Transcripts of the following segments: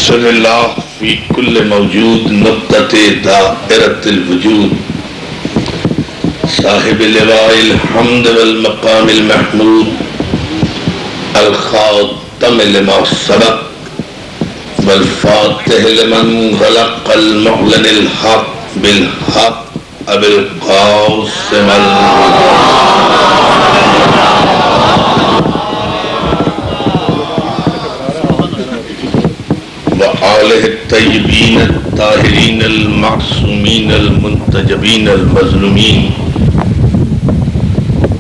بسم اللہ فی کل موجود نقطۃ دائرۃ الوجود صاحب لواء الحمد والمقام المحمود الخاتم لما سبق والفاتح لمن غلق المعلن الحق بالحق ابو القاسم وآلہ الطیبین الطاہرین المعصومین المنتجبین المظلومین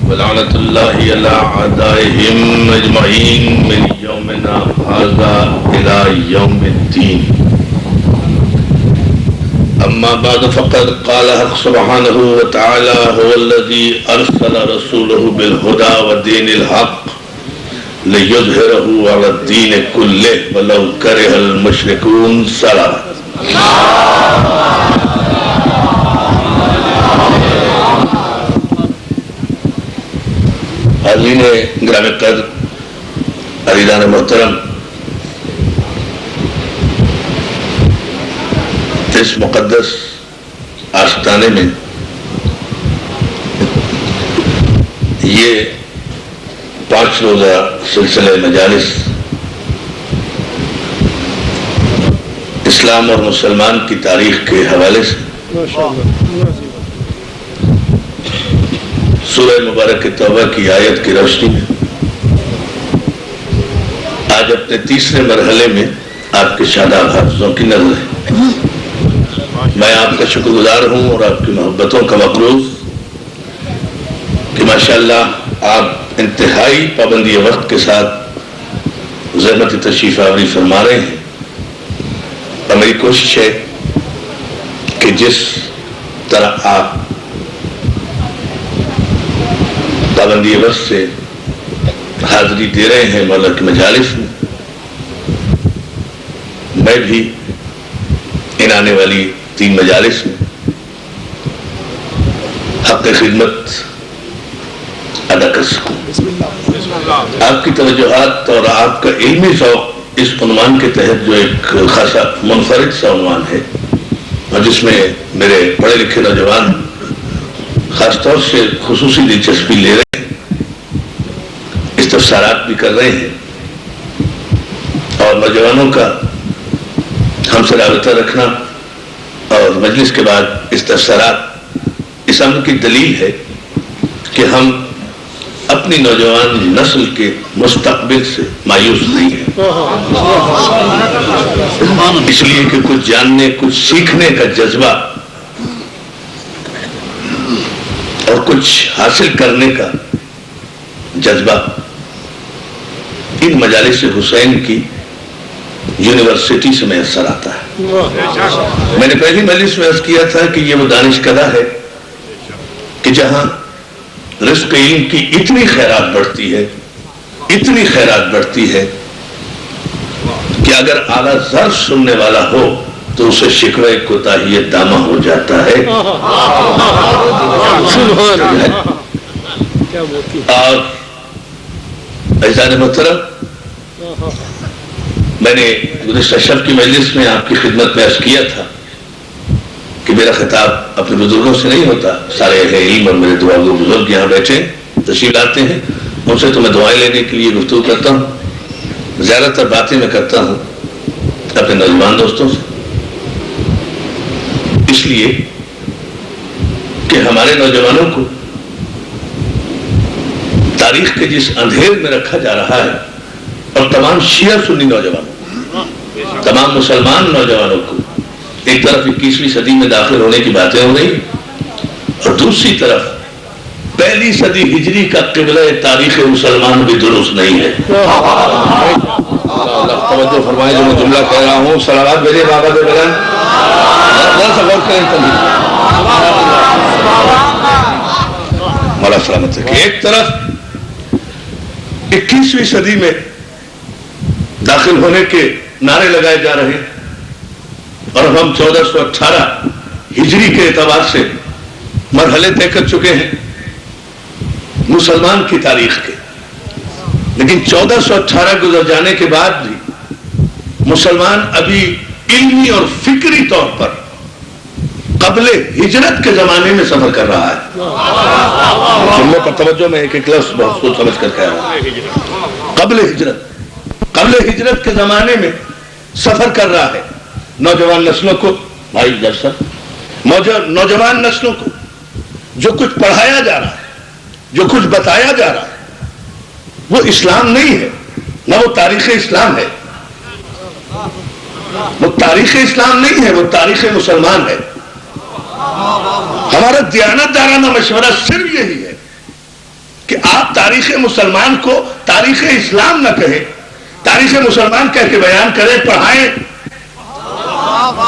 ولعنۃ اللہ علی اعدائہم اجمعین من یومنا ھذا الی یوم الدین اما بعد فقد قال حق سبحانہ وتعالی هو الذی ارسل رسولہ بالہدی ودین الحق لِيُظْهِرَهُ عَلَى الدِّينِ كُلِّهِ وَلَوْ كَرِهَ الْمُشْرِكُونَ صلاة حاضرین گرامی قدر عزیزان محترم، اس مقدس آستانے میں یہ 5 روزہ سلسلہ مجالس اسلام اور مسلمان کی تاریخ کے حوالے سے سورہ مبارک توبہ کی آیت کی روشنی میں آج اپنے تیسرے مرحلے میں آپ کے شاداب حافظوں کی نظر ہے۔ میں آپ کا شکر گزار ہوں اور آپ کی محبتوں کا مقروض کہ ماشاءاللہ آپ انتہائی پابندی وقت کے ساتھ زحمت تشریف آوری فرما رہے ہیں، اور میری کوشش ہے کہ جس طرح آپ پابندی وقت سے حاضری دے رہے ہیں مولا کی مجالس میں، میں بھی ان آنے والی 3 مجالس میں حق خدمت ادا کر سکوں۔ آپ کی توجہات اور آپ کا علمی ذوق اس عنوان کے تحت جو ایک خاصا منفرد سا عنوان ہے، اور جس میں میرے پڑھے لکھے نوجوان خاص طور سے خصوصی دلچسپی لے رہے ہیں، استفسارات بھی کر رہے ہیں، اور نوجوانوں کا ہم سے رابطہ رکھنا اور مجلس کے بعد استفسارات اس امر کی دلیل ہے کہ ہم اپنی نوجوان نسل کے مستقبل سے مایوس نہیں ہیں، اس لیے کہ کچھ جاننے کچھ سیکھنے کا جذبہ اور کچھ حاصل کرنے کا جذبہ ان مجالس حسین کی یونیورسٹی سے میسر آتا ہے۔ میں نے پہلی مجلس میں عرض کیا تھا کہ یہ وہ دانشکدہ ہے کہ جہاں رزق علم کی اتنی خیرات بڑھتی ہے کہ اگر اعلیٰ ظرف سننے والا ہو تو اسے شکوہ کوتاہی دامہ ہو جاتا ہے۔ اور عزیزان محترم، میں نے گزشتہ شب کی مجلس میں آپ کی خدمت میں عرض کیا تھا کہ میرا خطاب اپنے بزرگوں سے نہیں ہوتا، سارے اہل علم اور میرے دعاگو بزرگ یہاں بیٹھے تشریف لاتے ہیں، ان سے تو میں دعائیں لینے کے لیے گفتگو کرتا ہوں، زیادہ تر باتیں میں کرتا ہوں اپنے نوجوان دوستوں سے، اس لیے کہ ہمارے نوجوانوں کو تاریخ کے جس اندھیر میں رکھا جا رہا ہے، اور تمام شیعہ سنی نوجوانوں، تمام مسلمان نوجوانوں کو ایک طرف 21ویں صدی میں داخل ہونے کی باتیں ہو رہی، اور دوسری طرف پہلی صدی ہجری کا قبلہ تاریخ مسلمان بھی درست نہیں ہے۔ اللہ توجہ فرمائے جو میں جملہ کہہ رہا ہوں، صلوات بھیجے بابا دے بلند، ذرا سا غور کریں تبھی مولا سلامت ہے کہ ایک طرف 21ویں صدی میں داخل ہونے کے نعرے لگائے جا رہے ہیں، اور ہم 1418 ہجری کے اعتبار سے مرحلے طے کر چکے ہیں مسلمان کی تاریخ کے، لیکن 1418 گزر جانے کے بعد بھی مسلمان ابھی علمی اور فکری طور پر قبل ہجرت کے زمانے میں سفر کر رہا ہے. سننے پر توجہ، میں ایک لفظ بہت سوچ سمجھ کر کہہ رہا ہوں. قبل ہجرت کے زمانے میں سفر کر رہا ہے. نوجوان نسلوں کو، بھائی درسن، نوجوان نسلوں کو جو کچھ پڑھایا جا رہا ہے، جو کچھ بتایا جا رہا ہے، وہ اسلام نہیں ہے، نہ وہ تاریخ اسلام ہے. وہ تاریخ اسلام نہیں ہے، وہ تاریخ مسلمان ہے. ہمارا دیانتدارانہ مشورہ صرف یہی ہے کہ آپ تاریخ مسلمان کو تاریخ اسلام نہ کہیں، تاریخ مسلمان کہہ کے بیان کریں، پڑھائیں.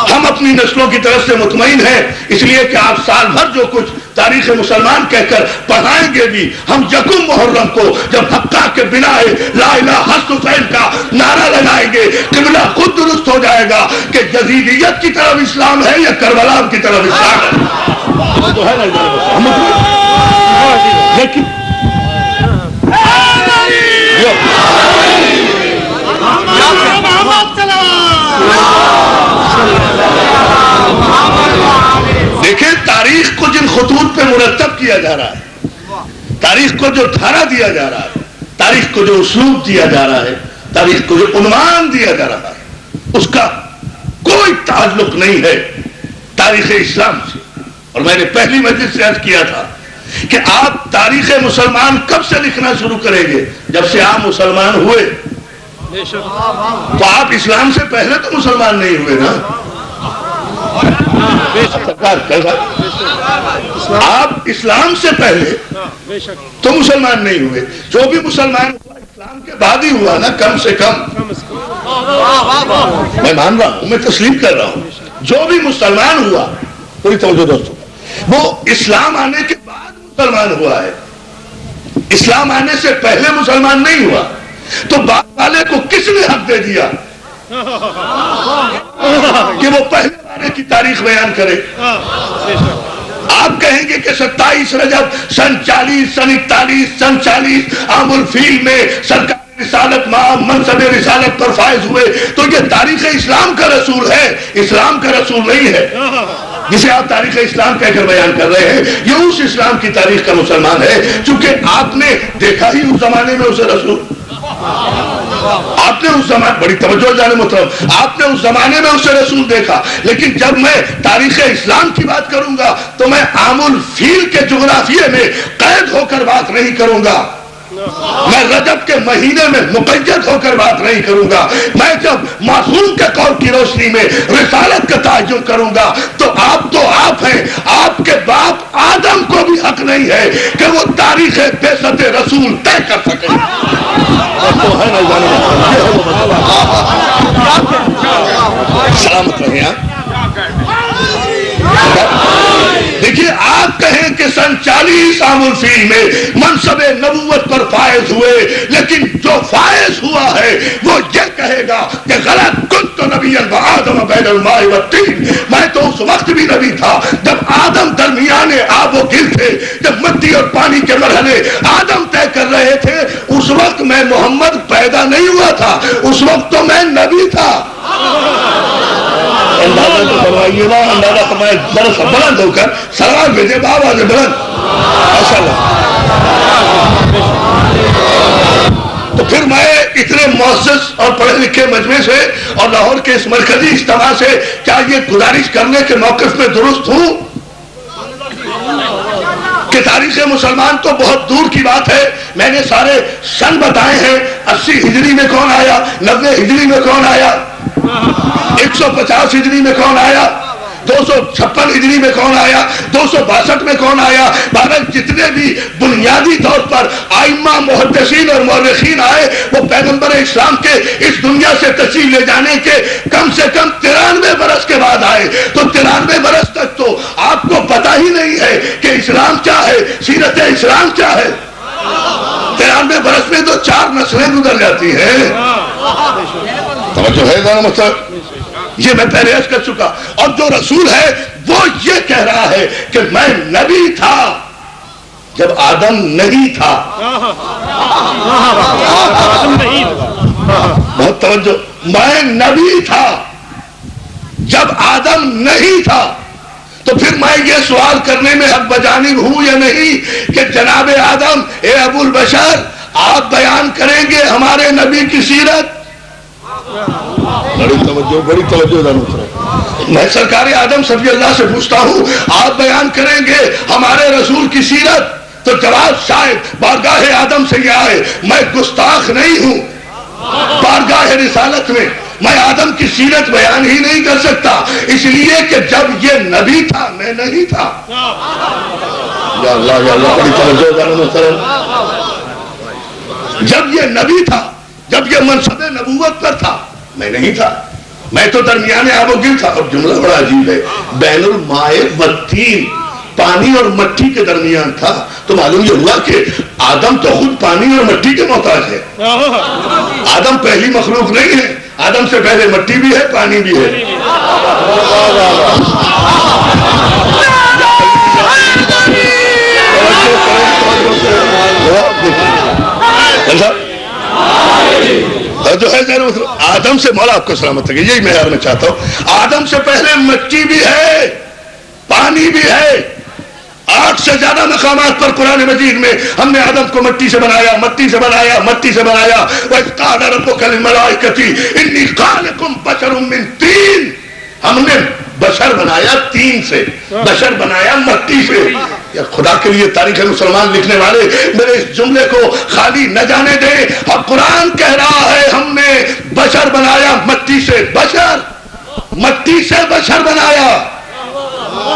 ہم اپنی نسلوں کی طرف سے مطمئن ہیں، اس لیے کہ آپ سال بھر جو کچھ تاریخ مسلمان کہہ کر پڑھائیں گے بھی، ہم یکم محرم کو جب حقہ کے بنا لا الہ حسین کا نعرہ لگائیں گے، قبلہ خود درست ہو جائے گا کہ یزیدیت کی طرف اسلام ہے یا کربلا کی طرف اسلام ہے. تو ہے نا، لیکن دیکھیں، تاریخ کو جن خطوط پہ مرتب کیا جا رہا ہے، تاریخ کو جو دھارا دیا جا رہا ہے، تاریخ کو جو اسلوب دیا جا رہا ہے، تاریخ کو جو عنوان دیا جا رہا ہے، اس کا کوئی تعلق نہیں ہے تاریخ اسلام سے. اور میں نے پہلی مجلس سے عرض کیا تھا کہ آپ تاریخ مسلمان کب سے لکھنا شروع کریں گے؟ جب سے آپ مسلمان ہوئے. تو آپ اسلام سے پہلے تو مسلمان نہیں ہوئے نا. آپ اسلام سے پہلے تو مسلمان نہیں ہوئے. جو بھی مسلمان ہوا اسلام کے بعد ہی ہوا نا، کم سے کم. میں مان رہا ہوں، میں تسلیم کر رہا ہوں، جو بھی مسلمان ہوا، پوری توجہ دوستوں، وہ اسلام آنے کے بعد مسلمان ہوا ہے. اسلام آنے سے پہلے مسلمان نہیں ہوا. تو بعد والے کو کس نے حق دے دیا کہ وہ پہلے والے کی تاریخ بیان کرے؟ آپ کہیں گے کہ 27 رجب سن 40 سن 41 سن 40 عام الفیل میں سرکار رسالت منصب رسالت پر فائز ہوئے، تو یہ تاریخ اسلام کا رسول ہے، اسلام کا رسول نہیں ہے. جسے آپ تاریخ اسلام کہہ کر بیان کر رہے ہیں، یہ اس اسلام کی تاریخ کا مسلمان ہے چونکہ آپ نے دیکھا ہی اس زمانے میں اسے رسول. آپ نے اس زمانے، بڑی توجہ جانے محترم، آپ نے اس زمانے میں اسے رسول دیکھا. لیکن جب میں تاریخ اسلام کی بات کروں گا تو میں عام الفیل کے جغرافیے میں قید ہو کر بات نہیں کروں گا، میں رجب کے مہینے میں مقید ہو کر بات نہیں کروں گا. میں جب معصوم کے قول کی روشنی میں رسالت کا تعین کروں گا تو آپ ہیں. آپ کے باپ آدم کو بھی حق نہیں ہے کہ وہ تاریخ بعثت رسول طے کر سکے. سلامت رہیں آپ. دیکھیے، آپ کہیں کہ سن 40 عام الفیل میں منصب نبوت پر فائز ہوئے، لیکن جو فائز ہوا ہے وہ یہ کہے گا کہ غلط کنت نبیا وآدم بین الماء والطین. میں تو اس وقت بھی نبی تھا جب آدم درمیان آب و گل تھے، جب مٹی اور پانی کے مرحلے آدم طے کر رہے تھے. اس وقت میں محمد پیدا نہیں ہوا تھا، اس وقت تو میں نبی تھا. اندازہ تو فرمائیے نا، اندازہ فرمائے ذرا سا بلند ہو کر سلام بھیجے بابا سے بلند. تو پھر میں اتنے معزز اور پڑھے لکھے مجمع سے اور لاہور کے اس مرکزی اجتماع سے کیا یہ گزارش کرنے کے موقف میں درست ہوں کہ تاریخ مسلمان تو بہت دور کی بات ہے. میں نے سارے سن بتائے ہیں، 80 ہجری میں کون آیا، 90 ہجری میں کون آیا، 150 ہجری میں کون آیا، 256 ہجری میں کون آیا، 262 میں کون آیا. بہرحال جتنے بھی بنیادی طور پر ائمہ محدثین اور مورخین آئے وہ پیغمبر اسلام کے اس دنیا سے تشریف لے جانے کے کم سے کم 93 برس کے بعد آئے. تو 93 برس تک تو آپ کو پتہ ہی نہیں ہے کہ اسلام کیا ہے، سیرت اسلام کیا ہے. 93 برس میں تو 4 نسلیں گزر جاتی ہیں. توجہ ہے ذرا مطلب، یہ میں پہلے عرض کر چکا. اور جو رسول ہے وہ یہ کہہ رہا ہے کہ میں نبی تھا جب آدم نہیں تھا. بہت توجہ. میں نبی تھا جب آدم نہیں تھا، تو پھر میں یہ سوال کرنے میں حق بجانب ہوں یا نہیں کہ جناب آدم اے ابو البشر آپ بیان کریں گے ہمارے نبی کی سیرت؟ بڑی توجہ میں سرکار آدم صلی اللہ سے پوچھتا ہوں آپ بیان کریں گے ہمارے رسول کی سیرت؟ تو جواب شاید بارگاہ آدم سے یہ آئے میں گستاخ نہیں ہوں، بارگاہ رسالت میں آدم کی سیرت بیان ہی نہیں کر سکتا، اس لیے کہ جب یہ نبی تھا میں نہیں تھا۔ یا اللہ بڑی توجہ، جب یہ نبی تھا، جب یہ منصب نبوت پر تھا میں نہیں تھا، میں تو درمیان آب و گل تھا۔ اور جملہ بڑا عجیب ہے، بین المائے والتین، پانی اور مٹی کے درمیان تھا، تو معلوم یہ ہوا کہ آدم تو خود پانی اور مٹی کے محتاج ہے۔ آدم پہلی مخلوق نہیں ہے، آدم سے پہلے مٹی بھی ہے پانی بھی ہے۔ جو ہے آدم سے، مولا آپ کو سلامت رکھے، یہی معیار میں چاہتا ہوں، آدم سے پہلے مٹی بھی ہے پانی بھی ہے۔ 8 سے زیادہ مقامات پر قرآن مجید میں ہم نے آدم کو مٹی سے بنایا، مٹی سے بنایا، مٹی سے بنایا۔ وَإِذْ قَالَ رَبُّكَ لِلْمَلَائِكَةِ إِنِّي خَالِقٌ بَشَرٌ مِّن طِينٍ، ہم نے بشر بنایا تین سے، بشر بنایا مٹی سے۔ یا خدا کے لیے تاریخ مسلمان لکھنے والے میرے اس جملے کو خالی نہ جانے دیں، اب قرآن کہہ رہا ہے ہم نے بشر بنایا مٹی سے، بشر مٹی سے بشر بنایا۔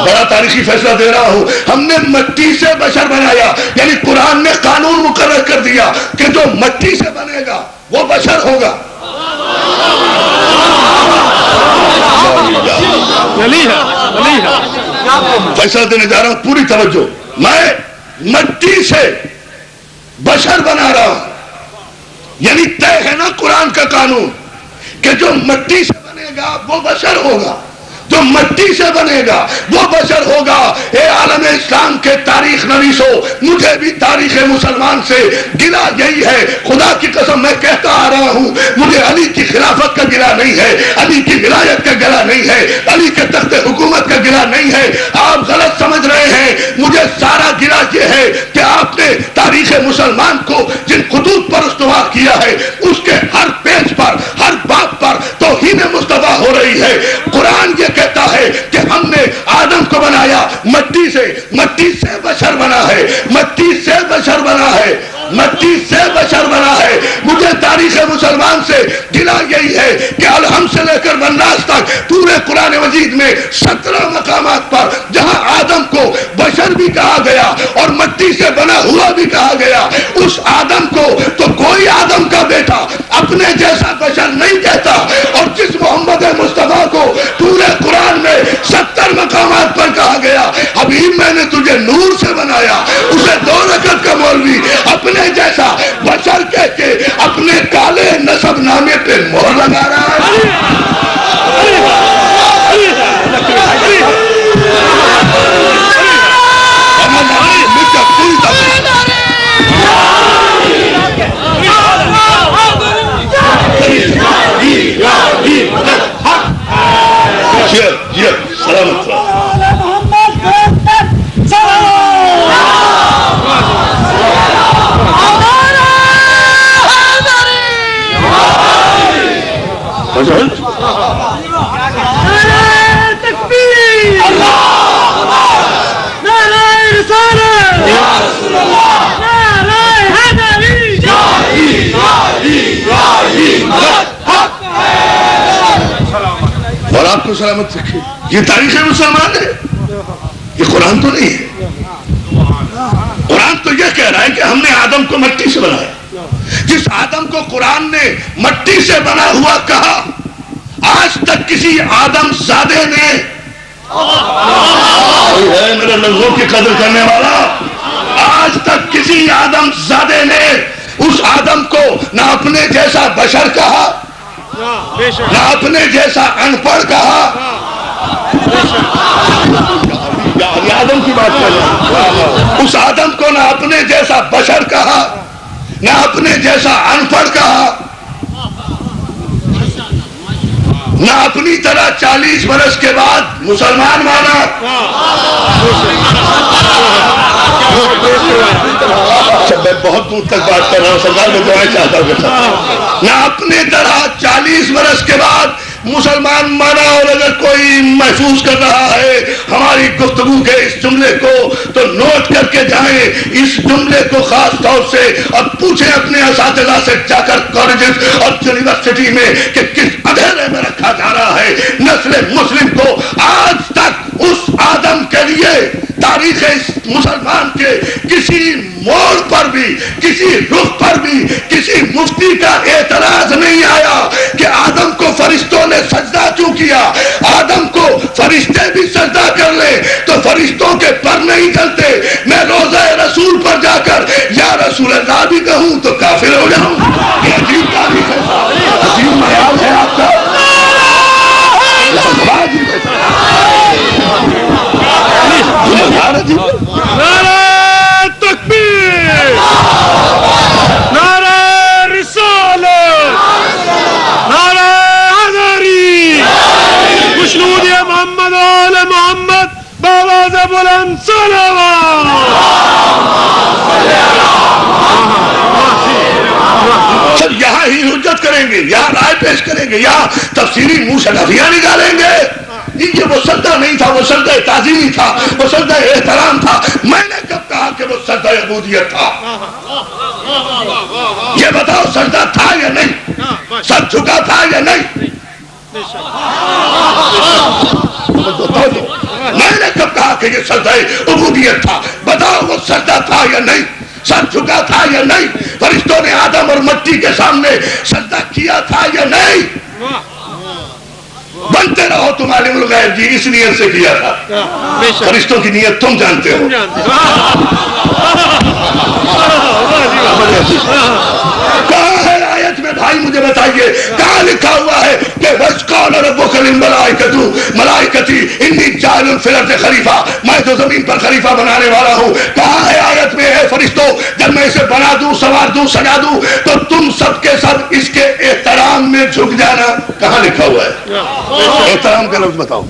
بڑا تاریخی فیصلہ دے رہا ہوں، ہم نے مٹی سے بشر بنایا، یعنی قرآن نے قانون مقرر کر دیا کہ جو مٹی سے بنے گا وہ بشر ہوگا۔ فیصلہ دینے جا رہا ہوں، پوری توجہ، میں مٹی سے بشر بنا رہا ہوں، یعنی طے ہے نا قرآن کا قانون کہ جو مٹی سے بنے گا وہ بشر ہوگا، جو مٹی سے بنے گا وہ بشر ہوگا۔ اے عالم اسلام کے تاریخ نویسو، مجھے بھی تاریخ مسلمان سے گلہ یہی ہے، خدا کی قسم میں کہتا آ رہا ہوں، مجھے علی کی خلافت کا گلہ نہیں ہے، علی کی ولایت کا گلہ نہیں ہے، علی کے تخت حکومت کا گلہ نہیں ہے، آپ غلط سمجھ رہے ہیں۔ مجھے سارا گلہ یہ ہے کہ آپ نے تاریخ مسلمان کو جن خطوط پر استوار کیا ہے اس کے ہر پیج پر، ہر باب پر توہین مصطفیٰ ہو رہی ہے۔ قرآن یہ کہتا ہے کہ ہم نے آدم کو بنایا مٹی سے، مٹی سے بشر بنا ہے، مٹی سے بشر بنا ہے، مٹی سے بشر بنا ہے۔ مجھے تاریخ مسلمان سے گلہ یہی ہے کہ الحمد سے لے کر والناس تک پورے قرآن مجید میں 17 مقامات پر جہاں آدم کو بشر بھی کہا گیا اور مٹی سے بنا ہوا بھی کہا گیا، اس آدم کو تو کوئی آدم کا بیٹا اپنے جیسا بشر نہیں کہتا، اور جس محمد مصطفیٰ کو پورے قرآن میں 70 مقامات پر کہا گیا حبیب میں نے تجھے نور سے بنایا، اسے 2 رکعت کا مولوی اپنے جیسا بشر کہہ کے اپنے کالے نسب نامے پہ مہر لگا رہا ہے۔ سلامت اور آپ کو سلامت رکھے۔ یہ تاریخ مسلمان ہے، یہ قرآن تو نہیں ہے۔ قرآن تو یہ کہہ رہا ہے کہ ہم نے آدم کو مٹی سے بنایا۔ جس آدم کو قرآن نے مٹی سے بنا ہوا کہا، آج تک کسی آدم زادے نے، ہے میرے لفظوں کی قدر کرنے والا، آج تک کسی آدم زادے نے اس آدم کو نہ اپنے جیسا بشر کہا، نہ اپنے جیسا ان پڑھ کہا۔ آدم کی بات کر رہا ہوں، اس آدم کو نہ اپنے جیسا بشر کہا، نہ اپنے جیسا ان پڑھ کہا۔ نہ اپنی طرح 40 برس کے بعد مسلمان مانا. میں بہت دور تک بات کر رہا ہوں سرکار، میں دعائیں چاہتا ہوں. نہ اپنی طرح 40 برس کے بعد مسلمان مانا. اور اگر کوئی محسوس کر رہا ہے ہماری گفتگو کے اس جملے کو تو نوٹ کر کے جائیں اس جملے کو خاص طور سے، اور پوچھیں اپنے اساتذہ سے جا کر کالجز اور یونیورسٹی میں کہ کس اندھیرے میں رکھا جا رہا ہے نسل مسلم کو. آج تک اس آدم کے لیے تاریخ مسلمان کے کسی موڑ پر بھی، کسی رخ پر بھی کسی مفتی کا اعتراض نہیں آیا کہ آدم کو فرشتوں نے سجدہ کیوں کیا. آدم کو فرشتے بھی سجدہ کر لیں تو فرشتوں کے پر نہیں چلتے. میں روضہ رسول پر جا کر یا رسول اللہ بھی کہوں تو کافر ہو جاؤں. یہ عجیب تاریخ ہے، عجیب معیار ہے آپ کا. نعرہ تکبیر، نعرہ رسالت، نعرہ حیدری، مشنود محمد آل محمد بآواز بلند صلوات. سب یہاں ہی حجت کریں گے، یہاں رائے پیش کریں گے، یہاں تفسیری مشرفیاں نکالیں گے. یہ وہ سجدہ نہیں تھا، وہ سجدہ تعظیمی تھا، وہ سجدہ احترام تھا. میں نے کب کہا کہ وہ سجدہ عبودیت تھا؟ یہ بتاؤ سجدہ تھا یا نہیں؟ سر جھکا تھا یا نہیں؟ میں نے کب کہا کہ یہ سجدہ عبودیت تھا؟ بتاؤ وہ سجدہ تھا یا نہیں؟ سر جھکا تھا یا نہیں؟ فرشتوں نے آدم اور مٹی کے سامنے سجدہ کیا تھا یا نہیں؟ بنتے رہو تم عالم الغیب جی، اس نیت سے کیا تھا. فرشتوں کی نیت تم جانتے ہو. کہاں ہے آیت میں بھائی مجھے بتائیے، کہاں لکھا ہوا ہے کہ وَإِذْ رَبُّكَ لِلْمَلَائِكَةِ ملائکتی انی جاعل فی الارض خلیفہ، میں تو زمین پر خلیفہ بنانے والا ہوں. کہاں ہے آیت میں اے فرشتوں جب میں اسے بنا دوں، سوار دوں، سجا دوں تو تم سب کے سب اس کے احترام میں جھک جانا؟ کہاں لکھا ہوا ہے؟ احترام کا لفظ بتاؤ،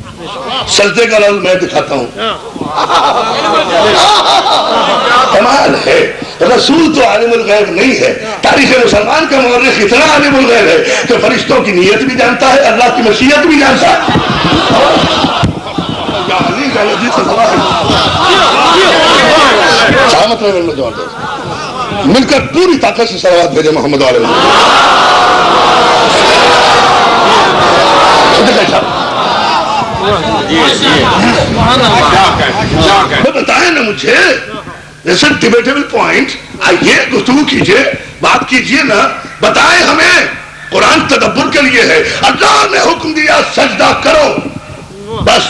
سجدے کا لفظ میں دکھاتا ہوں. کمال ہے. رسول تو عالم الغیب نہیں ہے، تاریخ مسلمان کا مورخ اتنا عالم الغیب ہے کہ فرشتوں کی نیت بھی جانتا ہے، اللہ کی مشیت بھی جانتا ہے. مل کر پوری طاقت سے صلوات بھیجے محمد علیہ بتائیں نا مجھے. ڈیبیٹیبل پوائنٹ، آئیے گفتگو کیجئے، بات کیجئے نا. بتائیں ہمیں، قرآن تدبر کے لیے ہے. اللہ نے حکم دیا سجدہ کرو، بس.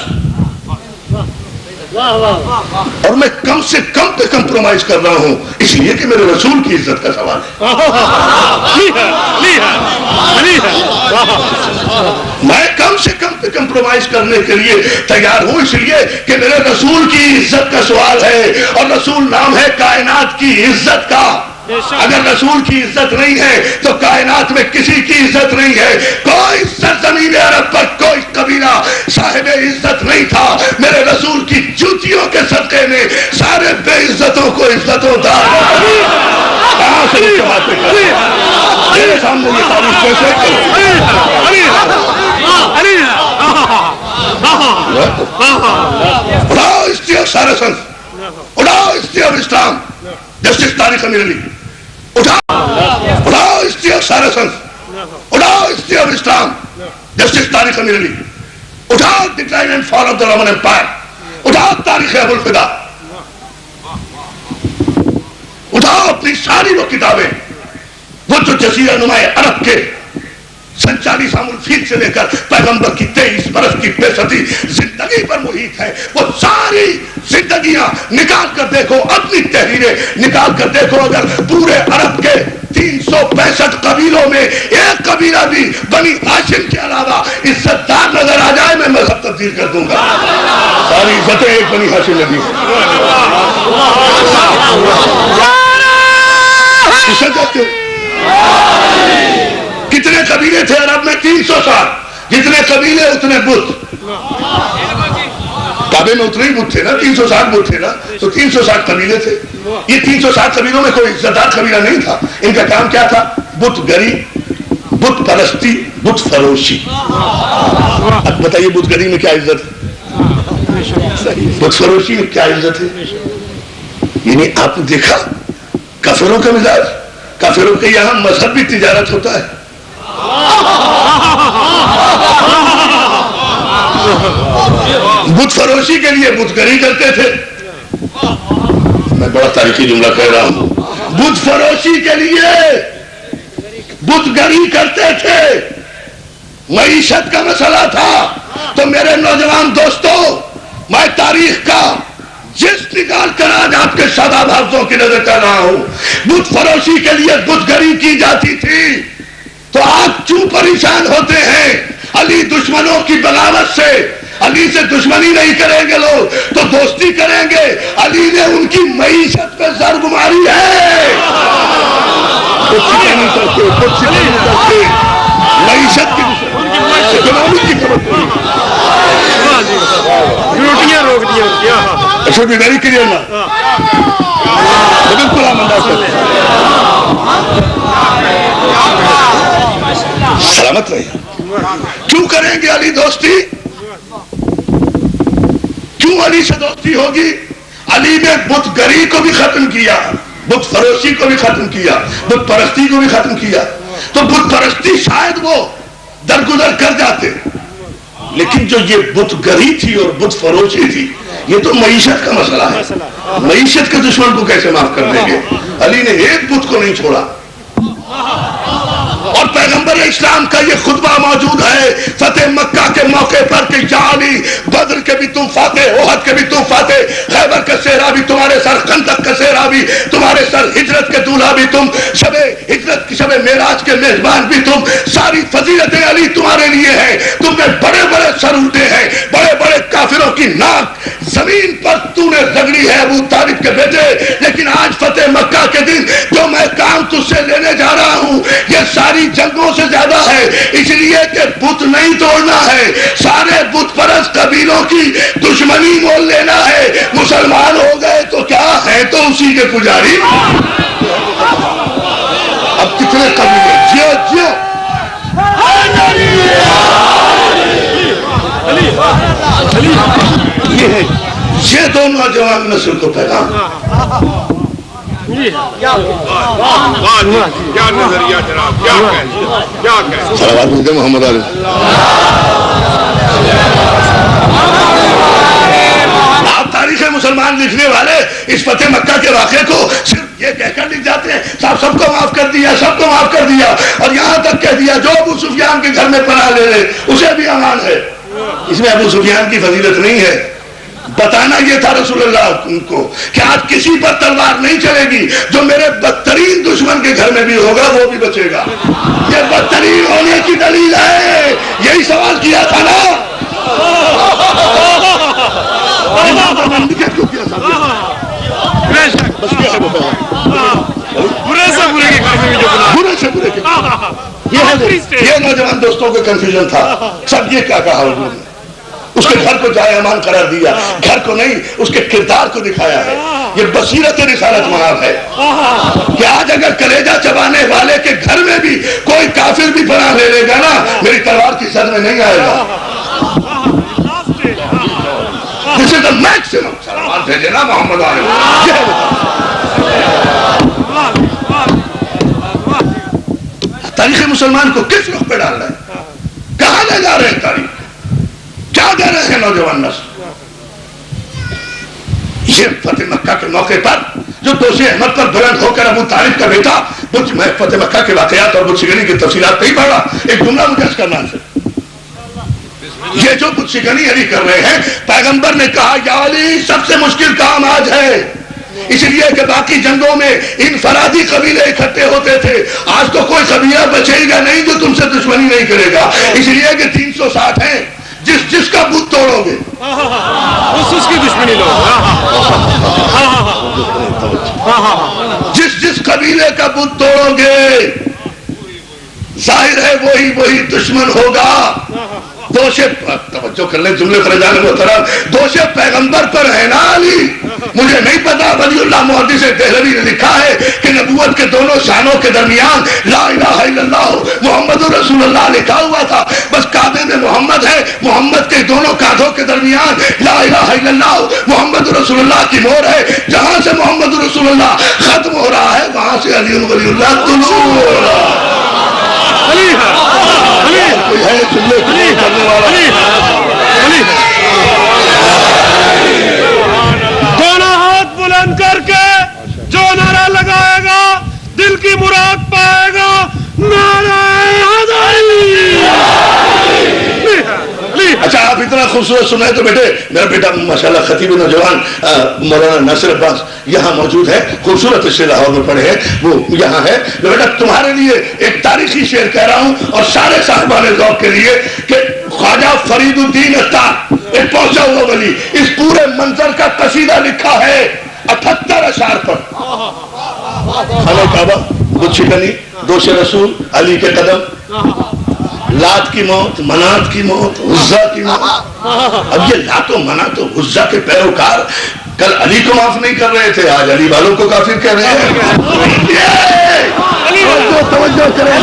اور میں کم سے کم پہ کمپرومائز کر رہا ہوں اس لیے کہ میرے رسول کی عزت کا سوال ہے. میں کم سے کم پہ کمپرومائز کرنے کے لیے تیار ہوں اس لیے کہ میرے رسول کی عزت کا سوال ہے. اور رسول نام ہے کائنات کی عزت کا. اگر رسول کی عزت نہیں ہے تو کائنات میں کسی کی عزت نہیں ہے. کوئی سرزمین عرب پر کوئی قبیلہ صاحب عزت نہیں تھا. میرے رسول کی جوتیوں کے صدقے میں سارے بے عزتوں کو عزتوں دا. کہاں سے یہ باتیں کر رہے ہیں؟ میرے سامنے یہ تعریف کیسے کرو؟ اڑاؤ ہسٹری آف سارسنس، اڑاؤ history of Islam, justice Tariq Ameer Ali. اڑاؤ ہسٹری آف سارسنس، اڑاؤ history of Islam, justice Tariq Ameer Ali. اٹھاؤ decline and fall of the Roman empire, اٹھاؤ تاریخ ابو الفدا، اٹھاؤ اپنی ساری وہ کتابیں وہ جو جزیرہ نما عرب کے 47 عام الفیل سے لے کر پیغمبر کی 23 برس کی بے صدی زندگی پر محیط ہے. وہ ساری زندگیاں نکال کر دیکھو، اپنی تحریریں نکال کر دیکھو. اگر پورے عرب کے 365 قبیلوں میں ایک قبیلہ بھی بنی ہاشم کے علاوہ عزت دار نظر آ جائے میں مذہب تبدیل کر دوں گا. ساری عزتیں ایک بنی ہاشم نے دی. کتنے قبیلے تھے عرب میں؟ 300 سال. جتنے قبیلے اتنے بت. کعبے میں اتنے ہی بت تھے نا, 360 بت تھے نا, تو 360 قبیلے تھے. یہ 360 قبیلوں میں کوئی عزت دار قبیلہ نہیں تھا. ان کا کام کیا تھا؟ بت گری, بت پرستی, بت فروشی. اب بتائیے بت گری میں کیا عزت ہے, بت فروشی میں کیا عزت ہے؟ یعنی آپ نے دیکھا کافروں کا مزاج. کافروں کے یہاں مذہب بھی تجارت ہوتا ہے. بت فروشی کے لیے بت گری کرتے تھے. میں بڑا تاریخی جملہ کہہ رہا ہوں. بت فروشی کے لیے بت گری کرتے تھے. معیشت کا مسئلہ تھا. تو میرے نوجوان دوستوں, میں تاریخ کا جس نکال کر آج آپ کے شاداب حافظوں کی نظر کر رہا ہوں, بت فروشی کے لیے بت گری کی جاتی تھی. تو آپ کیوں پریشان ہوتے ہیں؟ علی دشمنوں کی بغاوت سے, علی سے دشمنی نہیں کریں گے لوگ تو دوستی کریں گے. علی نے ان کی معیشت پہ ضرب ماری ہے. معیشت کی روٹیاں روک دیا. ویری کلیئر نا, بالکل سلامت رہے. کیوں کریں گے علی دوستی؟ کیوں علی سے دوستی ہوگی؟ علی نے بت گری کو بھی ختم کیا, بت فروشی کو بھی ختم کیا, بت پرستی کو بھی ختم کیا. تو بت پرستی شاید وہ درگزر کر جاتے, لیکن جو یہ بت گری تھی اور بت فروشی تھی, یہ تو معیشت کا مسئلہ ہے. معیشت کے دشمن کو کیسے معاف کر دیں گے؟ علی نے ایک بت کو نہیں چھوڑا. اور پیغمبر اسلام کا یہ خطبہ موجود ہے فتح مکہ کے موقع پر کہ یا علی, بدر کے بھی تم فاتح, احد کے بھی تم فاتح, خیبر کا صحرا بھی تمہارے سر, خندق کا صحرا بھی تمہارے سر, ہجرت کے دولہا بھی تم, شب ہجرت کی شب معراج کے میزبان بھی تم. ساری فضیلتیں علی تمہارے لیے ہیں. تم نے بڑے بڑے سر اٹھے ہیں, بڑے بڑے کافروں کی ناک زمین پر تو نے رگڑی ہے ابو طالب کے بیٹے. لیکن آج فتح مکہ کے دن جو میں کام تجھ سے لینے جا رہا ہوں یہ ساری جنگوں سے زیادہ ہے, اس لیے کہ بت نہیں توڑنا ہے, سارے بت پرست قبیلوں کی دشمنی مول لینا ہے. مسلمان ہو گئے تو کیا ہے, تو اسی کے پجاری. اب کتنے قبیلے جیو جیو. یہ دو نوجوان نسل کو پیغام. کیا نظریہ جناب, کیا صلوات مجھے محمد علیہ. آپ تاریخ مسلمان لکھنے والے اس فتح مکہ کے واقعے کو صرف یہ کہہ کر لکھ جاتے ہیں صاحب سب کو معاف کر دیا, سب کو معاف کر دیا, اور یہاں تک کہہ دیا جو ابو سفیان کے گھر میں پناہ لے لے اسے بھی امان ہے. اس میں ابو سفیان کی فضیلت نہیں ہے. بتانا یہ تھا رسول اللہ کو کہ آج کسی پر تلوار نہیں چلے گی, جو میرے بدترین دشمن کے گھر میں بھی ہوگا وہ بھی بچے گا. یہ بدترین ہونے کی دلیل ہے. یہی سوال کیا تھا نا. برے سے برے کے یہ نوجوان دوستوں کو کنفیوژن تھا. سب یہ کیا کہا حضور نے, اس کے گھر کو جائے امان قرار دیا, گھر کو نہیں اس کے کردار کو دکھایا ہے. یہ بصیرت رسالت محاب ہے کہ آج اگر کلیجہ چبانے والے کے گھر میں بھی کوئی کافر بھی پناہ لے لے گا نا, میری تلوار کی سر میں نہیں آئے گا. This is the maximum. Salman بھیجے نا محمد علیہ. تاریخ مسلمان کو کس رخ پہ ڈال رہے ہیں, کہاں لے جا رہے ہیں تاریخ, کیا دے رہے ہیں نوجوان نسل. یہ فتح مکہ کے موقع پر جو دوشی احمد پر بلند ہو کر ابو طالب کا بیٹا, میں فتح مکہ کے واقعات اور بدشگنی کی تفصیلات نہیں پڑھ رہا, ایک جملہ مجھے اس کرنا ہے. یہ جو بدشگنی علی کر رہے ہیں, پیغمبر نے کہا یا علی سب سے مشکل کام آج ہے, اس لیے کہ باقی جنگوں میں انفرادی قبیلے اکٹھے ہوتے تھے. آج تو کوئی قبیلہ بچے گا نہیں جو تم سے دشمنی نہیں کرے گا, اس لیے کہ 360 ہیں. جس کا بت توڑو گے اس کی دشمنی لو, جس قبیلے کا بت توڑو گے ظاہر ہے وہی دشمن ہوگا. دوش توجہ کر لیں جملے پر جانے محترم, دوش پیغمبر پر ہے نا علی. مجھے نہیں پتا, ولی اللہ محدث دہلوی نے لکھا ہے کہ نبوت کے دونوں شانوں کے درمیان لا الہ الا اللہ محمد رسول اللہ لکھا ہوا تھا. بس کعبے میں محمد ہے, محمد کے دونوں کاندھوں کے درمیان لا الہ الا اللہ محمد رسول اللہ کی مہر ہے. جہاں سے محمد رسول اللہ ختم ہو رہا ہے وہاں سے علی ولی اللہ طلوع ہو رہا ہے. کوئی ہے چلے کرنے والا؟ دونوں ہاتھ بلند کر کے جو نعرہ لگائے گا دل کی مراد پائے گا. نعرہ اچھا آپ اتنا خوبصورت سنائے تو بیٹے, میرا بیٹا ماشاءاللہ خطیب نوجوان مولانا ناصر عباس یہاں موجود ہے, خوبصورت اس سے لاہور میں پڑھے ہیں, وہ یہاں ہے. بیٹا تمہارے لیے ایک تاریخی شعر کہہ رہا ہوں اور سارے صاحبان ذوق کے لیے کہ خواجہ فرید الدین عطار ایک پہنچا ہوا ولی, اس پورے منظر کا قصیدہ لکھا ہے 78 اشعار پر. خانہ کعبہ, بت شکنی, دوش رسول, علی کے قدم, لات کی موت, منات کی موت, عزا کی موت. اب یہ لات و منات و عزا کے پیروکار کل علی کو معاف نہیں کر رہے تھے, آج علی والوں کو کافر کہہ رہے ہیں. توجہ کریں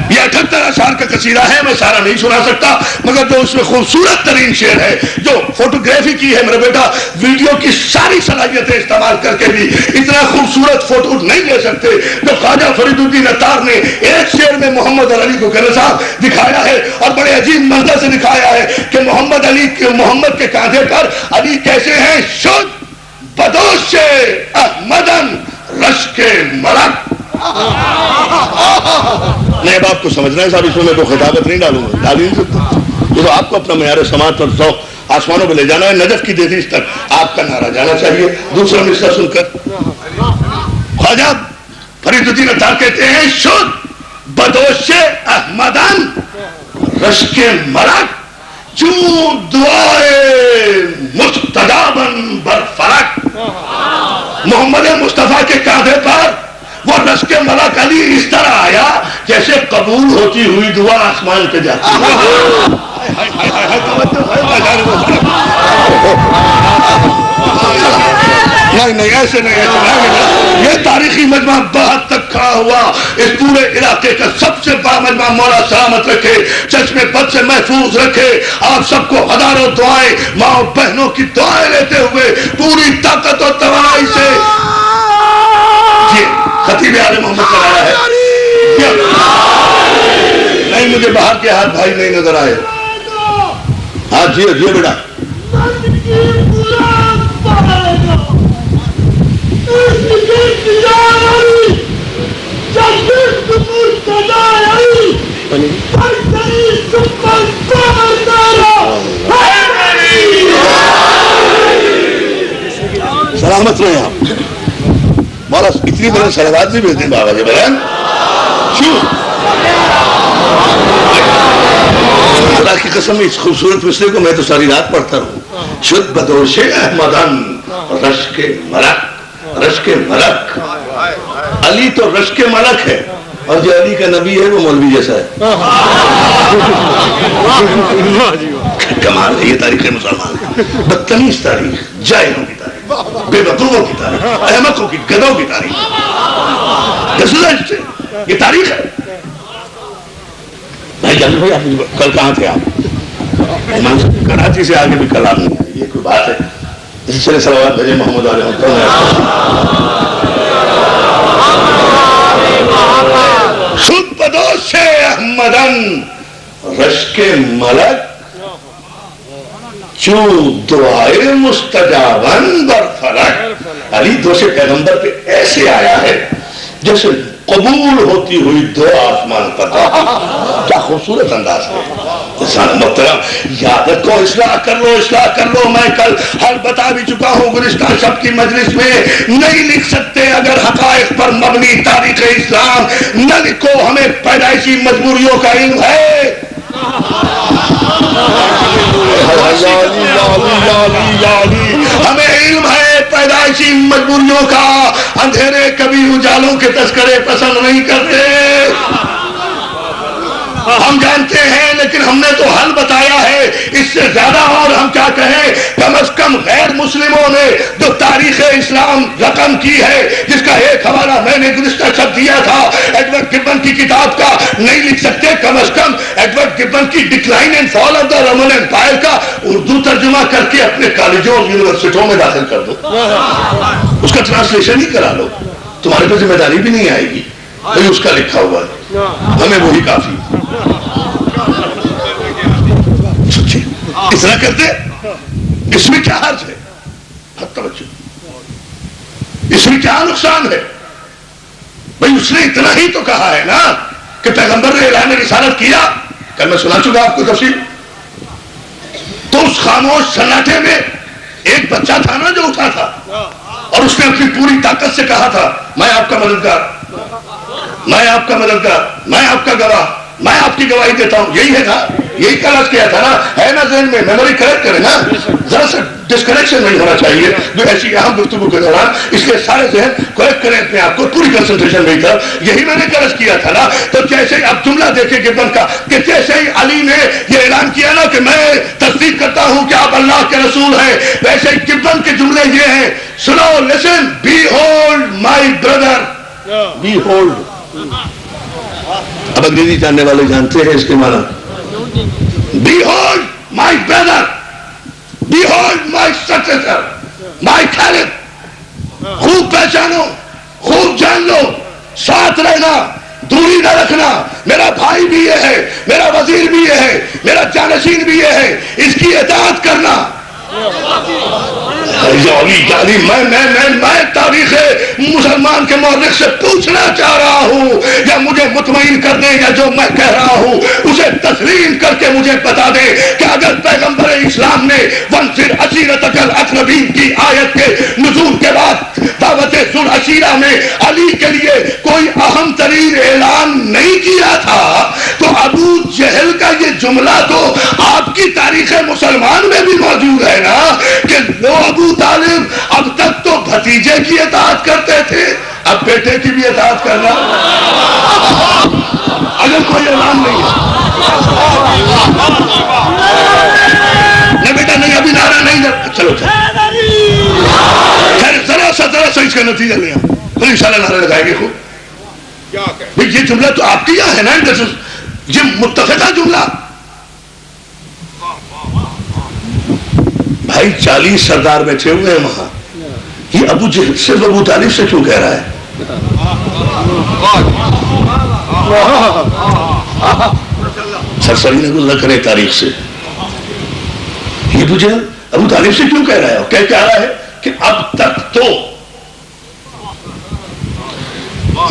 یہ 78 اشعار کا قصیدہ ہے, میں سارا نہیں سنا سکتا مگر جو اس میں خوبصورت ترین شعر ہے, جو فوٹوگرافی کی ہے میرا بیٹا, ویڈیو کی ساری صلاحیتیں استعمال کر کے بھی اتنا خوبصورت فوٹو نہیں لے سکتے جو خواجہ فرید الدین عطار نے ایک شعر میں محمد اور علی کو کہنے صاحب دکھایا ہے, اور بڑے عجیب منظر سے دکھایا ہے کہ محمد کے کاندھے پر علی کیسے ہیں, شد بدوش احمدن رشک ملک. نہیں اب آپ کو سمجھنا ہے صاحب, اس میں میں کوئی خطابت نہیں ڈالوں گا, ڈال ہی نہیں سکتا. یہ تو آپ کو اپنا معیار سماعت اور ذوق آسمانوں پہ لے جانا ہے, نجف کی دہلیز تک آپ کا نعرہ جانا چاہیے. دوسرا مصرع سن کر خواجہ فرید الدین عطار کہتے ہیں شد بدوش احمدن رشک ملک چوں دعائے مستجابن برفلک. محمد مصطفیٰ کے کاندھے پر وہ رشک ملک علی اس طرح آیا جیسے قبول ہوتی ہوئی دعا آسمان پہ جاتی ہے. نہیں ایسے نہیں, یہ تاریخی مجمع بہت تک کھڑا ہوا, اس پورے علاقے کا سب سے بڑا مجمع مولا سلامت رکھے, چشمے بد سے محفوظ رکھے. آپ سب کو ہزاروں دعائیں, ماں بہنوں کی دعائیں لیتے ہوئے پوری طاقت اور توانائی سے خطیب آل محمد کرایا ہے. نہیں مجھے باہر کے ہاتھ بھائی نہیں نظر آئے. ہاتھ جیو جیو بیٹا. سلامت رہے آپ. مولا اتنی بڑے صلوات بھی بھیجتے ہیں بابا جی بہن. خدا کی قسم اس خوبصورت مصرے کو میں تو ساری رات پڑھتا رہوں. شد بدوش احمدن رشک ملک. رشک ملک, علی تو رشک ملک ہے, اور جو علی کا نبی ہے وہ مولوی جیسا ہے. کمال ہے یہ تاریخ مسلمان. بدتمیز تاریخ, جاہلوں کی تاریخ, بے وقوفوں کی تاریخ, احمقوں کی, گدھوں کی تاریخ. یہ تاریخ ہے. بھائی جان بھائی آپ کل کہاں تھے آپ؟ کراچی سے آگے بھی کلام نہیں ہے, یہ کوئی بات ہے. اسی چلے صلوات بھیجے محمد علیہ شد بدوش احمدن رشک ملک چو دعائے مستجابن برفلک. علی دوش پیغمبر پہ ایسے آیا ہے جیسے قبول ہوتی ہوئی دعا آسمان پر. کیا خوبصورت انداز ہے. محترم یاد رکھو, اصلاح کر لو, اصلاح کر لو. میں کل حل بتا بھی چکا ہوں گزشتہ شب کی مجلس میں, نہیں لکھ سکتے اگر حقائق پر مبنی تاریخ اسلام نہ لکھو. ہمیں پیدائشی مجبوریوں کا علم ہے. ہمیں علم ہے پیدائشی مجبوریوں کا، اندھیرے کبھی اجالوں کے تذکرے پسند نہیں کرتے. ہم جانتے ہیں لیکن ہم نے تو حل بتایا ہے. اس سے زیادہ اور ہم کیا کہیں؟ کم از کم غیر مسلموں نے جو تاریخ اسلام رقم کی ہے، جس کا ایک حوالہ میں نے گزشتہ شب دیا تھا ایڈورڈ گبن کی کتاب کا، نہیں لکھ سکتے، کم از کم ایڈورڈ گبن کی decline and fall of the Roman empire کا اردو ترجمہ کر کے اپنے کالجوں اور یونیورسٹیوں میں داخل کر دو، اس کا ٹرانسلیشن ہی کرا لو. تمہارے پہ ذمہ داری بھی نہیں آئے گی، بھائی اس کا لکھا ہوا ہے، ہمیں وہی کافی. اس طرح کرتے اس میں کیا حرج ہے؟ حد توجہ، اس میں کیا نقصان ہے؟ بھائی اس نے اتنا ہی تو کہا ہے نا کہ پیغمبر نے اعلان رسالت کیا. کل میں سنا چکا آپ کو تفصیل. تو اس خاموش سناٹے میں ایک بچہ تھا نا جو اٹھا تھا اور اس نے اپنی پوری طاقت سے کہا تھا میں آپ کا مددگار، میں آپ کا مددگار، میں آپ کا گواہ، میں آپ کی گواہی دیتا ہوں. یہی ہے نا، یہی کلش کیا تھا نا، ہے نا ذہن میں؟ میموری کریکٹ کرے نا، ذرا سا ڈسکنیکشن نہیں ہونا چاہیے جو ایسی اہم گفتگو کے دوران. اس لیے سارے ذہن کریکٹ کریں اپنے آپ کو، پوری کنسنٹریشن نہیں تھا. یہی میں نے کلش کیا تھا نا. تو جیسے اب جملہ دیکھیں گبن کا کہ جیسے ہی علی نے یہ اعلان کیا نا کہ میں تصدیق کرتا ہوں کہ آپ اللہ کے رسول ہیں، ویسے گبن کے جملے یہ ہیں، سنو، listen, behold my brother, behold. اب انگریزی جاننے والے جانتے ہیں اس کے معنی. Behold my brother, behold my successor, my Khalid. خوب پہچانو، خوب جان لو، ساتھ رہنا، دوری نہ رکھنا. میرا بھائی بھی یہ ہے، میرا وزیر بھی یہ ہے، میرا جانشین بھی یہ ہے، اس کی اطاعت کرنا. میں تاریخ مسلمان کے مورخ سے پوچھنا چاہ رہا ہوں، یا مجھے مطمئن کر دیں یا جو میں کہہ رہا ہوں اسے تسلیم کر کے مجھے بتا دیں کہ اگر پیغمبر اسلام نے وَانْصِرْ عَشِيرَتَكَ الْأَقْرَبِينَ کی آیت کے نزول کے بعد دعوت ذو العشیرہ میں علی کے لیے کوئی اہم ترین اعلان نہیں کیا تھا، تو ابو جہل کا یہ جملہ تو آپ کی تاریخ مسلمان میں بھی موجود ہے نا کہ لو ابو طالب اب تک تو بھتیجے کی اطاعت کرتے تھے، اب بیٹے کی بھی اطاعت کرنا. اگر کوئی اعلان نہیں ہے نہ بیٹا نہیں، ابھی نعرہ نہیں دے، چلو خیر ذرا سا اس کا نتیجہ لیں پھر انشاءاللہ نعرہ لگائیں گے. خوب یہ جملہ تو آپ کی ہے نا، یہ متفقہ جملہ. بھائی 40 سردار بیٹھے ہوئے ہیں وہاں، یہ ابو جہل صرف ابو طالب سے کیوں کہہ رہا ہے؟ سرسری نے اللہ کرے تاریخ سے، یہ ابو جہل ابو طالب سے کیوں کہہ رہا ہے؟ اور کہہ رہا ہے کہ اب تک تو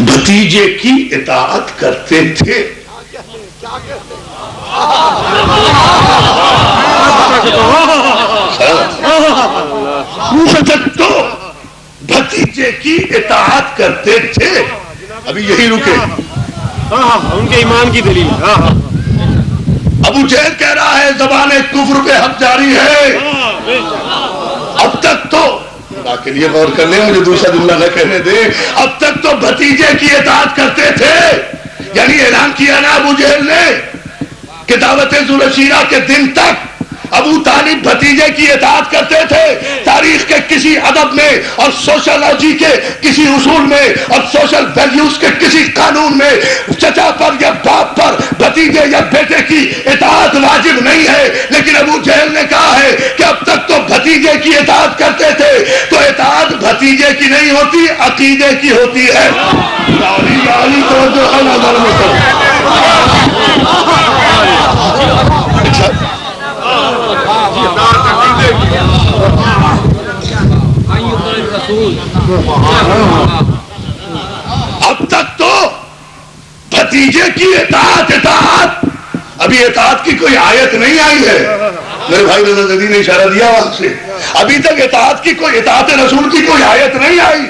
بھتیجے کی اطاعت کرتے تھے. تو بھتیجے کی اطاعت کرتے تھے. ابھی یہی رکے، ان کے ایمان کی دلیل. ابو جہل کہہ رہا ہے زبان کفر پہ حق جاری ہے. اب تک تو کے لیے غور کر لیں، مجھے دوسرا جملہ نہ کہنے دیں. اب تک تو بھتیجے کی اطاعت کرتے تھے، یعنی اعلان کیا نا ابو جہل نے کہ دعوت ذو العشیرہ کے دن تک ابو طالب بھتیجے کی اطاعت کرتے تھے. تاریخ کے کسی ادب میں اور سوشالوجی کے کسی اصول میں اور سوشل ویلیوز کے کسی قانون میں چچا پر یا باپ پر بھتیجے یا بیٹے کی اطاعت واجب نہیں ہے. لیکن ابو جہل نے کہا ہے کہ اب تک تو بھتیجے کی اطاعت کرتے تھے، تو اطاعت بھتیجے کی نہیں ہوتی، عقیدے کی ہوتی ہے. اب تک تو بھتیجے کی اطاعت ابھی اطاعت کی کوئی آیت نہیں آئی ہے. میرے بھائی رضا زدی نے اشارہ دیا وہاں سے، ابھی تک اطاعت کی کوئی، اطاعت رسول کی کوئی آیت نہیں آئی.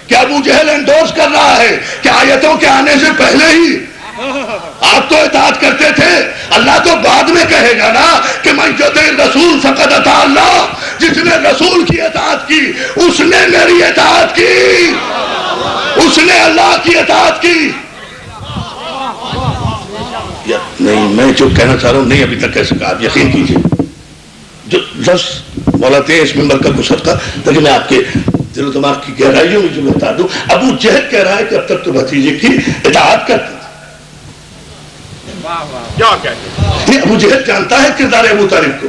کہ ابو جہل انڈورس کر رہا ہے کہ آیتوں کے آنے سے پہلے ہی آپ تو اطاعت کرتے تھے، اللہ تو بعد میں کہے گا نا کہ من یطع الرسول فقد اطاع اللہ، جس نے رسول کی اطاعت کی اس نے میری اطاعت کی، اس نے اللہ کی اطاعت کی۔ نہیں، میں جو کہنا چاہ رہا ہوں نہیں ابھی تک کہہ سکا، آپ یقین کیجئے۔ جو لفظ مولاتے ہیں اس منبر کا گزر تھا تاکہ میں آپ کے دل و دماغ کی گہرائیوں میں جو بتا دوں۔ ابو جہل کہہ رہا ہے کہ اب تک تو بھتیجے کی اطاعت کرتے تھے۔ یہ ابو جہل جانتا ہے کردار ابو طالب کو،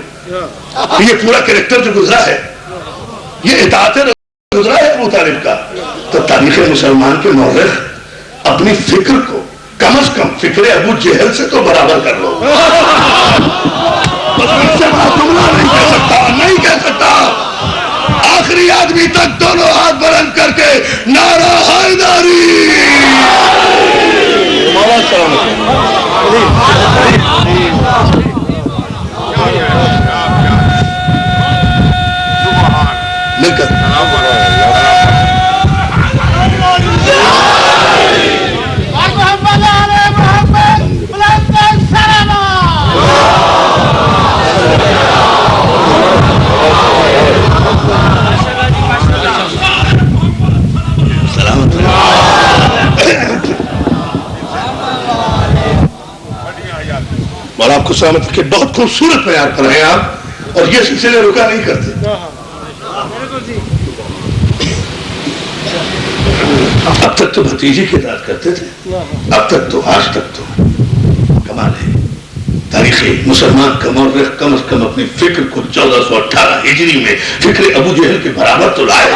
یہ پورا کریکٹر جو گزرا ہے یہ اطاعت گزرا ہے ابو طالب کا۔ تو تاریخ مسلمان کے مورخ اپنی فکر کو کم از کم فکر ابو جہل سے تو برابر کر لو۔ نہیں کہہ سکتا، نہیں کہہ سکتا۔ آخری آدمی تک دونوں ہاتھ بلند کر کے نعرہ حیدری۔ مل کر اور آپ کو سلامت کے بہت خوبصورت بیان کر رہے ہیں آپ، اور یہ سلسلے رکا نہیں کرتے۔ اب تک تو بھتیجے کی اطاعت کرتے تھے، اب تک تو آج تک تو کمال ہے۔ تاریخ مسلمان کا مورخ کم از کم اپنی فکر کو 1418 ہجری میں فکر ابو جہل کے برابر تو لائے۔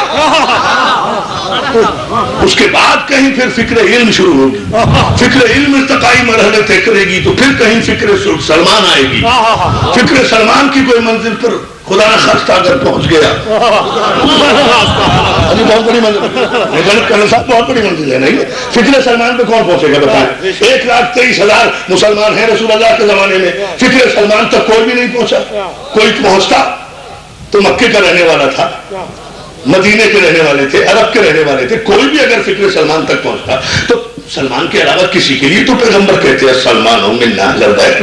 اس کے بعد کہیں پھر فکر علم شروع ہوگی، فکر علم ارتقائی مرحلے طے کرے گی، تو پھر کہیں فکر سلمان آئے گی۔ فکر سلمان کی کوئی منزل پر خدا نہ خواستہ اگر پہنچ گیا، بہت بڑی منزل، غلط کرنا صاحب بہت بڑی منزل ہے، نہیں فکر سلمان پہ کون پہنچے گا بتائیں؟ 1,23,000 مسلمان ہیں رسول اللہ کے زمانے میں، فکر سلمان تک کوئی بھی نہیں پہنچا۔ کوئی پہنچتا تو مکے کا رہنے والا تھا، مدینے کے رہنے والے تھے، عرب کے رہنے والے تھے، کوئی بھی اگر فکر سلمان تک پہنچتا تو سلمان کے علاوہ کسی کے لیے تو پیغمبر کہتے ہیں سلمان ہوں منا لبیک،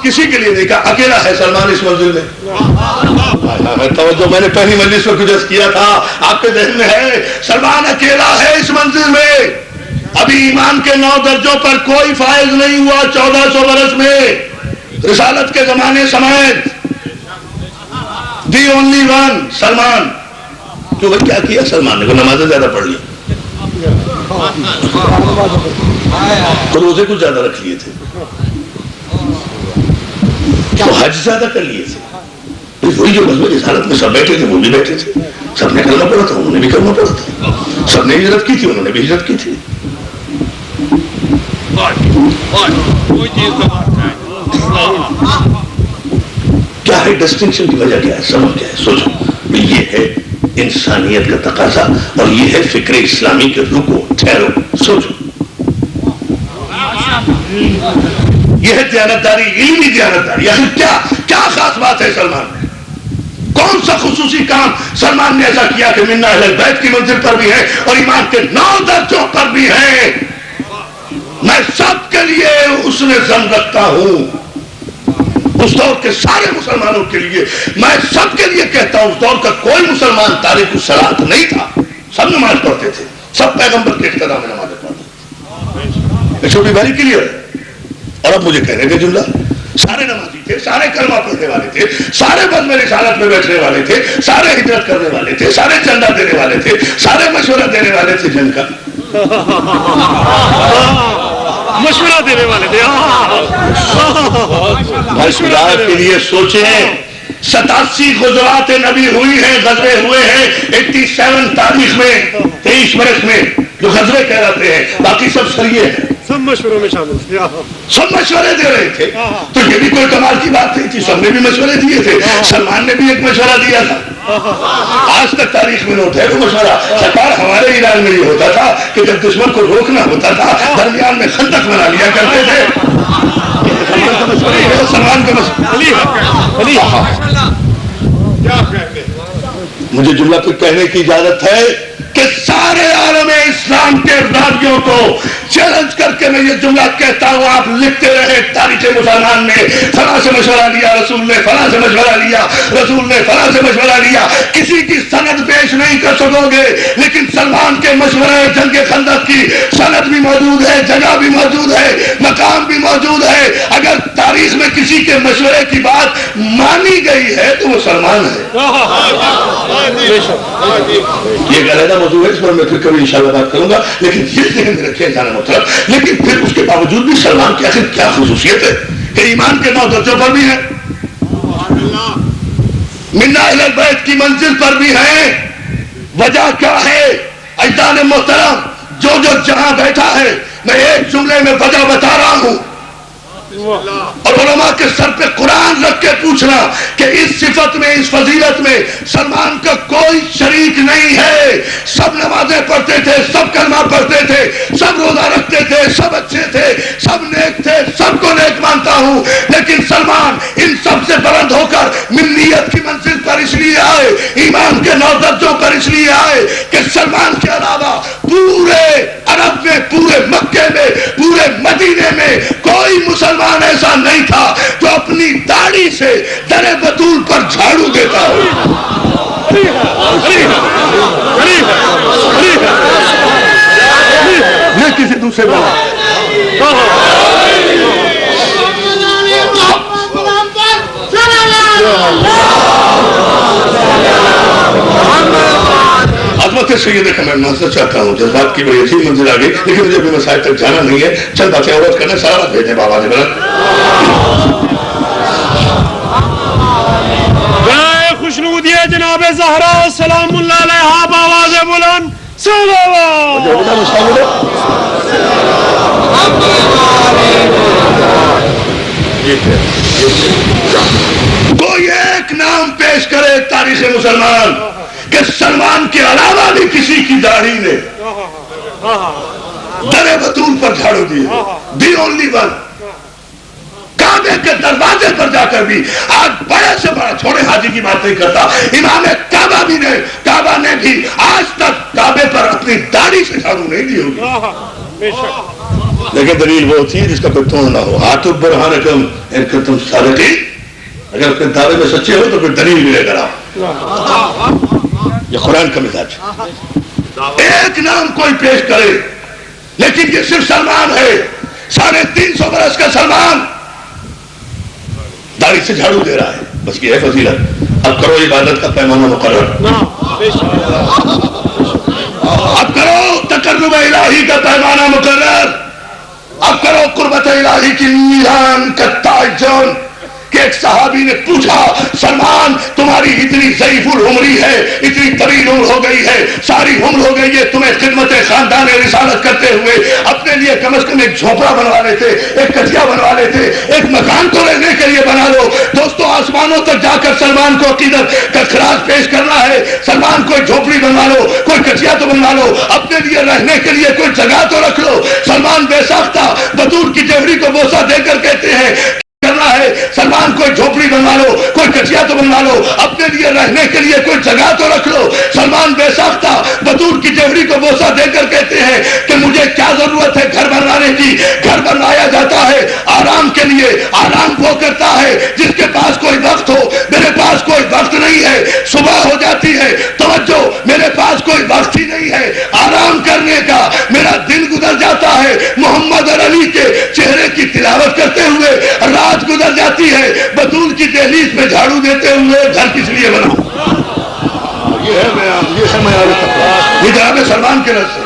کسی کے لیے نہیں کہا، اکیلا ہے سلمان اس منزل میں۔ توجہ میں نے پہلی مجلس میں کچھ کیا تھا، آپ کے ذہن میں ہے سلمان اکیلا ہے اس منزل میں۔ ابھی ایمان کے 9 درجوں پر کوئی فائز نہیں ہوا 1400 برس میں، رسالت کے زمانے سمیت۔ The only one Salman. کیوں بھائی کیا کیا سلمان نے؟ نمازیں زیادہ پڑھ لی، تو روزے کچھ زیادہ رکھ لیے تھے، تو حج زیادہ کر لیے تھے۔ وہی جو مذہب رسالت میں سب بیٹھے تھے وہ بھی بیٹھے تھے، سب نے کرنا پڑا تھا، انہوں نے بھی کرنا پڑا تھا، سب نے ہجرت کی تھی، انہوں نے بھی ہجرت کی تھی۔ کیا ہے ڈسٹنکشن کی وجہ، کیا ہے سبب، کیا ہے؟ سوچو، یہ ہے انسانیت کا تقاضا اور یہ ہے فکر اسلامی کے رکو ٹھہرو سوچو، یہ ہے دیانتداری، علمی دیانتداری۔ آخر کیا خاص بات ہے سلمان میں؟ کون سا خصوصی کام سلمان نے ایسا کیا کہ من اہل بیت کی منزل پر بھی ہے اور ایمان کے 9 درجوں پر بھی ہے؟ میں سب کے لیے اس نے ظن رکھتا ہوں، اس دور کے سارے مسلمانوں کے لیے، میں سب کے لیے کہتا ہوں، اس دور کا کوئی مسلمان تارک الصلاۃ نہیں تھا، سب نماز پڑھتے تھے، سب پیغمبر کے اقتداء میں نماز پڑھتے تھے۔ چھوٹی بھائی کلیئر ہے؟ اور اب مجھے کہنے کا جملہ، سارے نمازی تھے، سارے کلمہ پڑھنے والے تھے، سارے بزم رسالت میں بیٹھنے والے تھے، سارے ہجرت کرنے والے تھے، سارے چندہ دینے والے تھے، سارے مشورہ دینے والے تھے، جن کا مشورہ دینے والے تھے۔ مشورہ کے لیے سوچیں، 87 غزوات نبی ہوئی ہیں، غزوے ہوئے ہیں، 87 تاریخ میں، 23 برس میں جو غزوے کہلاتے ہیں، باقی سب سریے ہیں، سب مشوروں میں شامل تھے، سب مشورے دے رہے تھے۔ تو یہ بھی کوئی کمال کی بات نہیں تھی، سب نے بھی مشورے دیے تھے، سلمان نے بھی ایک مشورہ دیا تھا، آج تک تاریخ میں نوٹ ہے وہ مشورہ۔ سرکار ہمارے ایران میں یہ ہوتا تھا کہ جب دشمن کو روکنا ہوتا تھا درمیان میں خندق بنا لیا کرتے تھے، سلمان کا مجھے جملہ پہ کہنے کی اجازت ہے کہ سارے عالم اسلام کے راضیوں کو چیلنج کر کے میں یہ جملہ کہتا ہوں، آپ لکھتے رہے تاریخ مسلمان میں فلاں سے مشورہ لیا رسول نے، فلاں سے مشورہ لیا رسول نے، فلاں سے مشورہ لیا، کسی کی سند پیش نہیں کر سکو گے، لیکن سلمان کے مشورے جنگ خندق کی سند بھی موجود ہے، جگہ بھی موجود ہے، مقام بھی موجود ہے۔ اگر تاریخ میں کسی کے مشورے کی بات مانی گئی ہے تو وہ سلمان ہے۔ یہ ایک علیحدہ موضوع ہے، اس پر میں پھر کبھی انشاءاللہ بات کروں گا، لیکن یہ ذہن میں رکھے جانا مطلب، لیکن پھر اس کے باوجود بھی سلمان کی آخر کیا خصوصیت ہے کہ ایمان کے 9 درجوں پر بھی ہے، من اہل البیت کی منزل پر بھی ہے۔ وجہ کیا ہے؟ اجداد محترم، جو جہاں بیٹھا ہے، میں ایک جملے میں وجہ بتا رہا ہوں، اور علماء کے سر پہ قرآن رکھ کے پوچھنا کہ اس صفت میں، اس فضیلت میں سلمان کا کوئی شریک نہیں ہے۔ سب نمازیں پڑھتے تھے، سب کلمہ پڑھتے تھے، سب روزہ رکھتے تھے، سب اچھے تھے، سب نیک تھے، سب کو نیک مانتا ہوں، لیکن سلمان ان سب سے بلند ہو کر منیت کی منزل پر اس لیے آئے، ایمان کے 9 درجوں پر اس لیے آئے کہ سلمان کے علاوہ پورے عرب میں، پورے مکے میں، پورے مدینے میں کوئی مسلمان ایسا نہیں تھا جو اپنی داڑھی سے در بطول پر جھاڑو دیتا ہو۔ یہ کسی دوسرے بات عظمت سید قمر معذرت چاہتا ہوں، جذبات کی بڑی عجیب منزل آ گئی، لیکن مجھے بھی مسائل تک جانا نہیں ہے، چند باتیں عورت کرنے سارا بات بھیجیں بابا نے بلند جائے خوشنود یہ جناب زہرا سلام اللہ علیہا بآواز بلند صلوات۔ کوئی ایک نام پیش کرے تاریخ مسلمان کہ سلمان کے علاوہ بھی کسی کی داڑھی نے در بطول پر جھاڑو دی، دی اونلی ون۔ کعبے کے دروازے پر جا کر بھی، آج بڑے سے بڑا، چھوڑے حاجی کی بات نہیں کرتا، امام کعبہ نے بھی آج تک کعبے پر اپنی داڑھی سے جھاڑو نہیں دی ہوگی، لیکن دلیل وہ تھی جس کا کوئی توڑ نہ ہو۔ ہاتھو برہانکم ان کنتم صادقین، اگر اپنے دعوے میں سچے ہو تو پھر دلیل بھی لے کر آؤ۔ یہ قرآن کا مزاج، ایک نام کوئی پیش کرے، لیکن یہ صرف سلمان ہے، 350 برس کا سلمان داڑھی سے جھاڑو دے رہا ہے، بس یہ ہے فضیلت۔ اب کرو عبادت کا پیمانہ مقرر، اب کرو تقرب الہی کا پیمانہ مقرر، اب کرو قربت الہی کی میزان کا تعین۔ کہ ایک صحابی نے پوچھا، سلمان تمہاری اتنی ضعیف العمری ہے، اتنی طویل عمر ہو گئی ہے، ساری عمر ہو گئی ہے، تمہیں خدمت خاندان رسالت کرتے ہوئے اپنے لیے کم از کم ایک جھونپڑا بنوا لیتے، ایک کٹیا بنوا لیتے، ایک مکان تو رہنے کے لیے بنا لو۔ دوستو آسمانوں تک جا کر سلمان کو عقیدت کا خراج پیش کرنا ہے، سلمان کوئی جھونپڑی بنوا لو، کوئی کٹیا تو بنوا لو، اپنے لیے رہنے کے لیے کوئی جگہ تو رکھ لو۔ سلمان بے ساختہ بطور کی جوہری کو بوسہ دے کر کہتے ہیں کرنا ہے، سلمان کوئی جھوپڑی بنوا لو، کوئی کٹیا تو بنوا لو، اپنے لیے رہنے کے لیے کوئی جگہ تو رکھ لو۔ سلمان بے ساختہ بطور کی جوہری کو بوسہ دے کر کہتے ہیں کہ مجھے کیا ضرورت ہے گھر بنوانے کی، گھر بنوایا جاتا ہے آرام کے لیے، آرام وہ کرتا ہے جس کے پاس کوئی وقت ہو، میرے پاس کوئی وقت نہیں ہے، صبح ہو جاتی ہے، توجہ، میرے پاس کوئی وقت ہی نہیں ہے آرام کرنے کا، میرا دن گزر جاتا ہے محمد اور علی کے چہرے کی تلاوت کرتے ہوئے، رات گزر جاتی ہے بطول کی دہلیز پہ جھاڑو دیتے ہوئے، گھر کس لیے بنا؟ یہ ہے میں یہ جناب سلمان کے رس سے